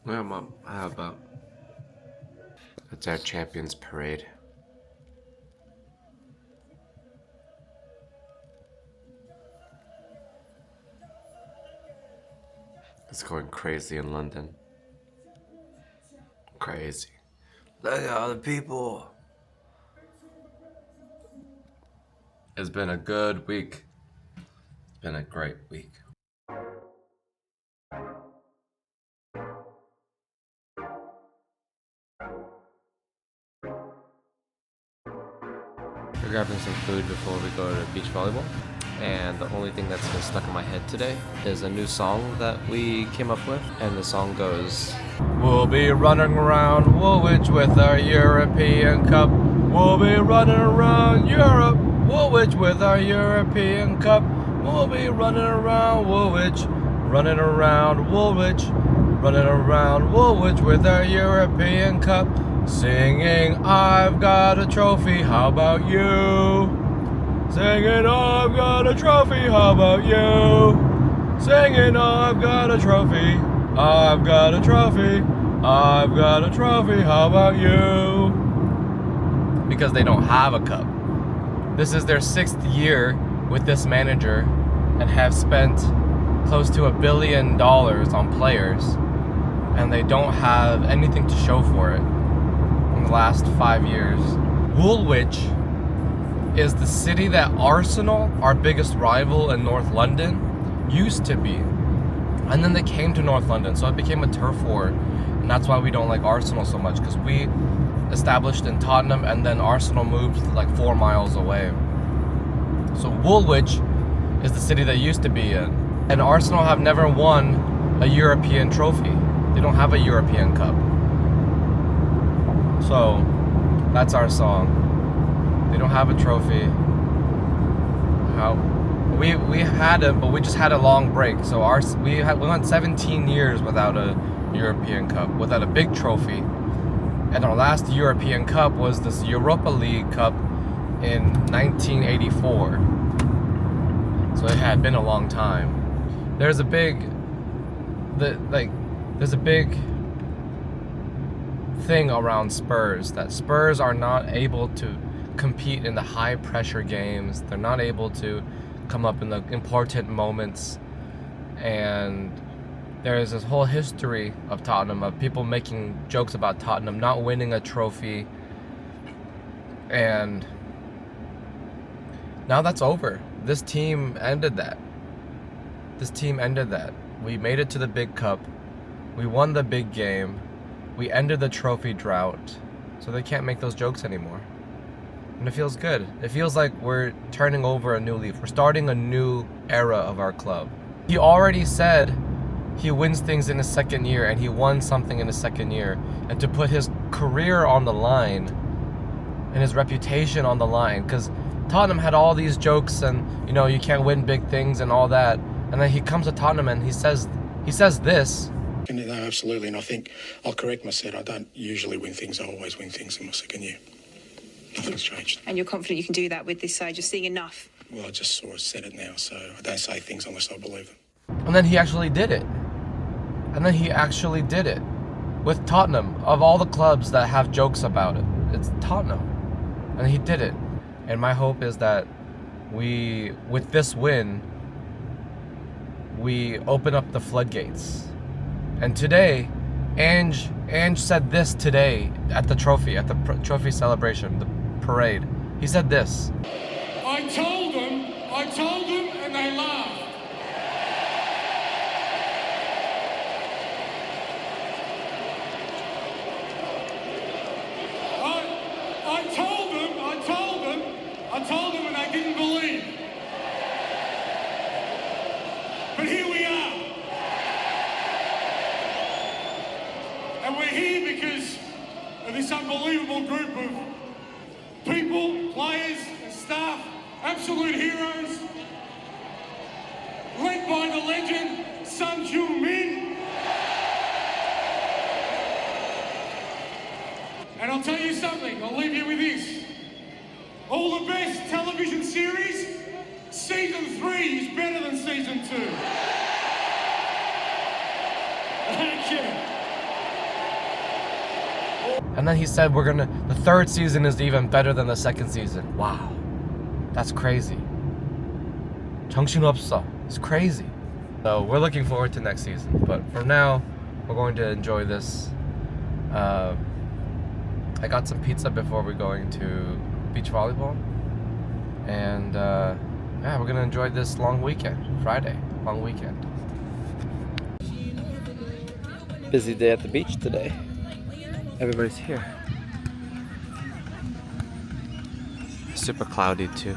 Well, Mom, how about it's our Champions Parade? It's going crazy in London. Crazy. Look at all the people. It's been a good week. It's been a great week. We're grabbing some food before we go to beach volleyball. And the only thing that's been stuck in my head today is a new song that we came up with. And the song goes, we'll be running around Woolwich with our European Cup. We'll be running around Europe, Woolwich with our European Cup. We'll be running around Woolwich, running around Woolwich, running around Woolwich with our European Cup. Singing, I've got a trophy, how about you? Singing, I've got a trophy, how about you? Singing, I've got a trophy, I've got a trophy, I've got a trophy, how about you? Because they don't have a cup. This is their 6th year with this manager and have spent close to $1 billion on players, and they don't have anything to show for it. The last 5 years. Woolwich is the city that Arsenal, our biggest rival in North London, used to be. And then they came to North London, so it became a turf war. And that's why we don't like Arsenal so much, because we established in Tottenham and then Arsenal moved like 4 miles away. So Woolwich is the city they used to be in. And Arsenal have never won a European trophy. They don't have a European Cup. So, that's our song. They don't have a trophy. We had it, but we just had a long break. So we went 17 years without a European Cup, without a big trophy. And our last European Cup was this Europa League Cup in 1984. So it had been a long time. There's a big thing around Spurs, that Spurs are not able to compete in the high pressure games. They're not able to come up in the important moments. And there's this whole history of Tottenham, of people making jokes about Tottenham not winning a trophy. And now that's over. This team ended that. We made it to the big cup. We won the big game. We ended the trophy drought, so they can't make those jokes anymore. And it feels good. It feels like we're turning over a new leaf. We're starting a new era of our club. He already said he wins things in his 2nd year, and he won something in his 2nd year. And to put his career on the line and his reputation on the line, because Tottenham had all these jokes and, you can't win big things and all that. And then he comes to Tottenham and he says this. No, absolutely, and I think I'll correct myself. I don't usually win things. I always win things in my 2nd year. Nothing's changed. And you're confident you can do that with this side? You're seeing enough? Well, I just sort of said it now, so I don't say things unless I believe them. And then he actually did it. With Tottenham. Of all the clubs that have jokes about it, it's Tottenham. And he did it. And my hope is that with this win, we open up the floodgates. And today, Ange said this today at the trophy celebration, the parade. He said this. I told them, and they laughed. I told them, and they didn't believe. But here we are. And we're here because of this unbelievable group of people, players, and staff, absolute heroes, led by the legend, Sun Heung-min. And I'll tell you something, I'll leave you with this. All the best television series, season 3 is better than season 2. Thank you. And then he said the third season is even better than the second season. Wow. That's crazy. 정신없어. It's crazy. So we're looking forward to next season. But for now, we're going to enjoy this. I got some pizza before we're going to beach volleyball. And yeah, we're gonna enjoy this long weekend. Friday, long weekend. Busy day at the beach today. Everybody's here. Super cloudy too.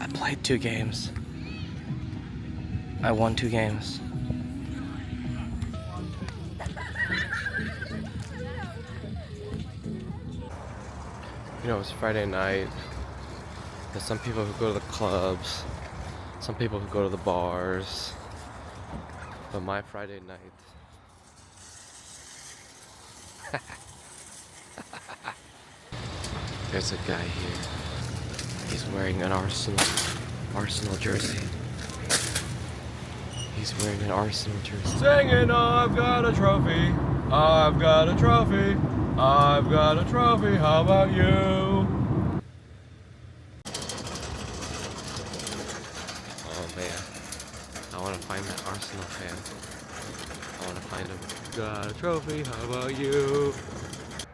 I played 2 games. I won 2 games. You know, it's Friday night. There's some people who go to the clubs, some people who go to the bars. But my Friday night. There's a guy here. He's wearing an Arsenal jersey. He's wearing an Arsenal jersey. Singing, I've got a trophy. I've got a trophy. I've got a trophy. How about you? Oh man, I want to find that Arsenal fan. I want to find him. Got a trophy. How about you?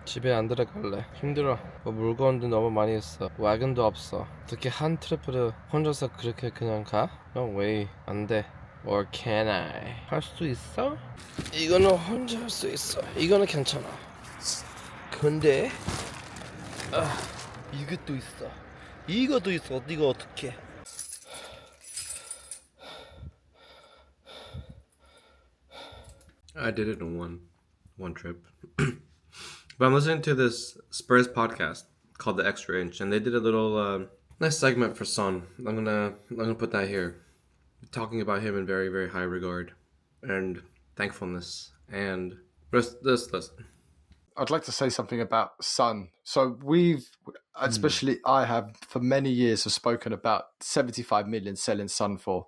집에 안 들어갈래. 힘들어. 뭐 물건도 너무 많이 했어. 와근도 없어. 어떻게 한 트리플을 혼자서 그렇게 그냥 가? No way. 안 돼. Or can I? 할 수 있어? 이거는 혼자 할 수 있어. 이거는 괜찮아. 근데 이것도 있어. 이것도 있어. 이거 어떻게? I did it in one trip. But I'm listening to this Spurs podcast called The Extra Inch, and they did a little nice segment for Son. I'm gonna put that here, talking about him in very, very high regard and thankfulness. And let's listen. I'd like to say something about Son. So especially I have for many years have spoken about 75 million selling Son for,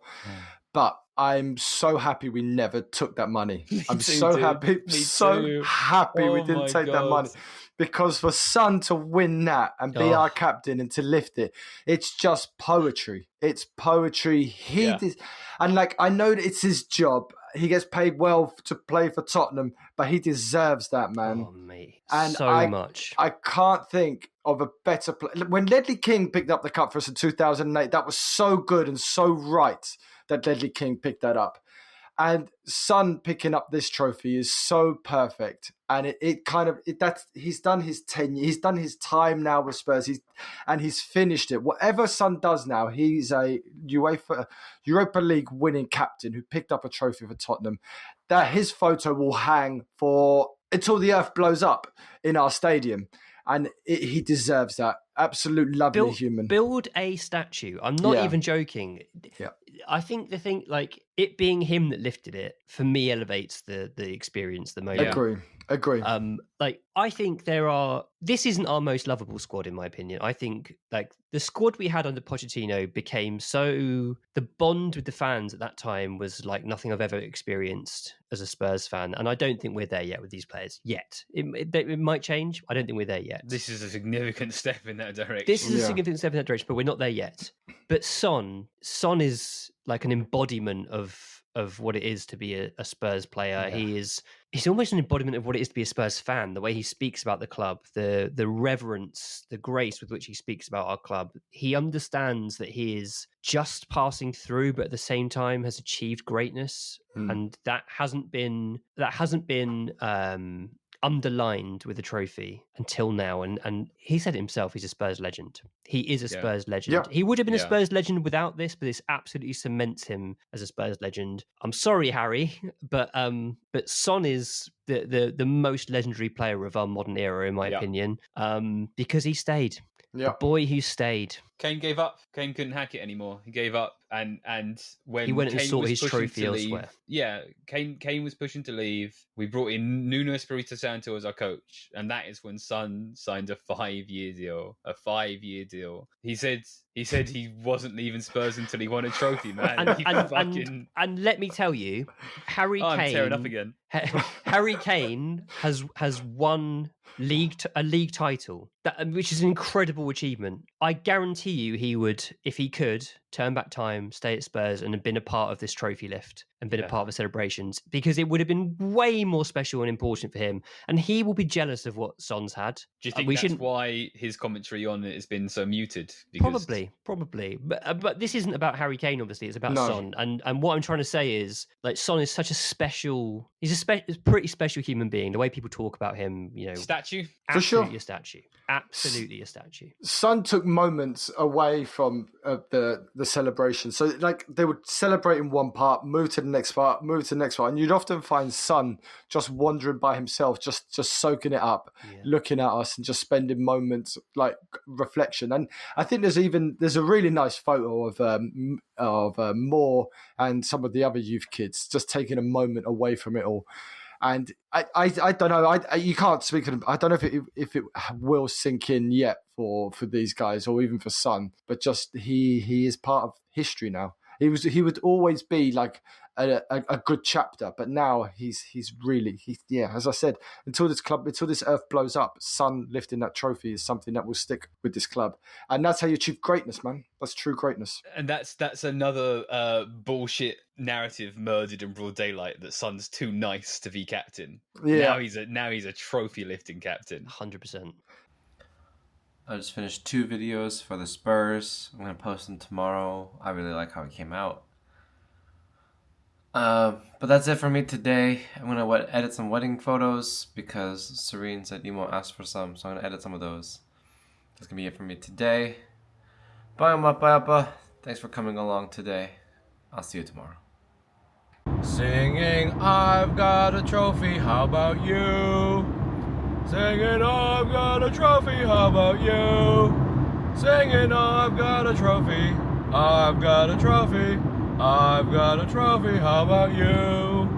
but I'm so happy we never took that money. I'm so happy we didn't take that money, because for Son to win that and be our captain and to lift it, it's just poetry. It's poetry. He did, and like, I know that it's his job. He gets paid well to play for Tottenham, but he deserves that, man. Oh, mate. And so much. I can't think of a better player. When Ledley King picked up the cup for us in 2008, that was so good and so right that Ledley King picked that up. And Son picking up this trophy is so perfect. And he's done his tenure. He's done his time now with Spurs. He's finished it. Whatever Son does now, he's a Europa League winning captain who picked up a trophy for Tottenham. That his photo will hang until the earth blows up in our stadium. And he deserves that. Absolute lovely human. Build a statue. I'm not even joking. Yeah. I think the thing, like, it being him that lifted it, for me, elevates the experience the most. Agree. Like, I think this isn't our most lovable squad, in my opinion. I think, like, the squad we had under Pochettino became the bond with the fans at that time was like nothing I've ever experienced as a Spurs fan. And I don't think we're there yet with these players. Yet. It might change. I don't think we're there yet. This is a significant step in that direction. This is a significant step in that direction, but we're not there yet. But Son is like an embodiment of what it is to be a Spurs player. Yeah. He's almost an embodiment of what it is to be a Spurs fan. The way he speaks about the club, the reverence, the grace with which he speaks about our club. He understands that he is just passing through, but at the same time has achieved greatness, and that hasn't been underlined with a trophy until now. And he said it himself, he's a Spurs legend. He is a Spurs legend. Yeah. He would have been a Spurs legend without this, but this absolutely cements him as a Spurs legend. I'm sorry, Harry, but Son is the most legendary player of our modern era, in my opinion, because he stayed. Yeah. The boy who stayed. Kane gave up. Kane couldn't hack it anymore. He gave up, and when He went and Kane sought was his pushing trophy to leave, elsewhere. yeah, Kane was pushing to leave. We brought in Nuno Espirito Santo as our coach, and that is when Son signed a 5-year deal. A 5-year deal. He said he wasn't leaving Spurs until he won a trophy, man. And let me tell you, Harry I'm Kane. tearing up again. Harry Kane has won a league title, which is an incredible achievement. I guarantee you, he would, if he could, turn back time, stay at Spurs, and have been a part of this trophy lift and been a part of the celebrations, because it would have been way more special and important for him. And he will be jealous of what Son's had. Do you think that's why his commentary on it has been so muted? Because... Probably. But this isn't about Harry Kane, obviously. It's about Son. And what I'm trying to say is, like, Son is such a special... He's a pretty special human being. The way people talk about him, you know... Statue? For sure. Absolutely a statue. Absolutely a statue. Son took moments away from the celebration. So, like, they would celebrate in one part, move to the next part, and you'd often find Son just wandering by himself, just soaking it up, looking at us, and just spending moments like reflection. And I think there's a really nice photo of Moore and some of the other youth kids just taking a moment away from it all. And I don't know. You can't speak. I don't know if it will sink in yet for these guys or even for Son. But just he is part of history now. He would always be like a good chapter. But now he's really as I said, until this earth blows up, Son lifting that trophy is something that will stick with this club. And that's how you achieve greatness, man. That's true greatness. And that's another bullshit narrative murdered in broad daylight, that Son's too nice to be captain. Yeah. Now he's a trophy lifting captain. 100%. I just finished 2 videos for the Spurs. I'm going to post them tomorrow. I really like how it came out. But that's it for me today. I'm going to edit some wedding photos because Serene said Emo asked for some, so I'm going to edit some of those. That's going to be it for me today. Bye, Umma, bye, Appa. Thanks for coming along today. I'll see you tomorrow. Singing, I've got a trophy, how about you? Singing, I've got a trophy, how about you? Singing, I've got a trophy, I've got a trophy, I've got a trophy, how about you?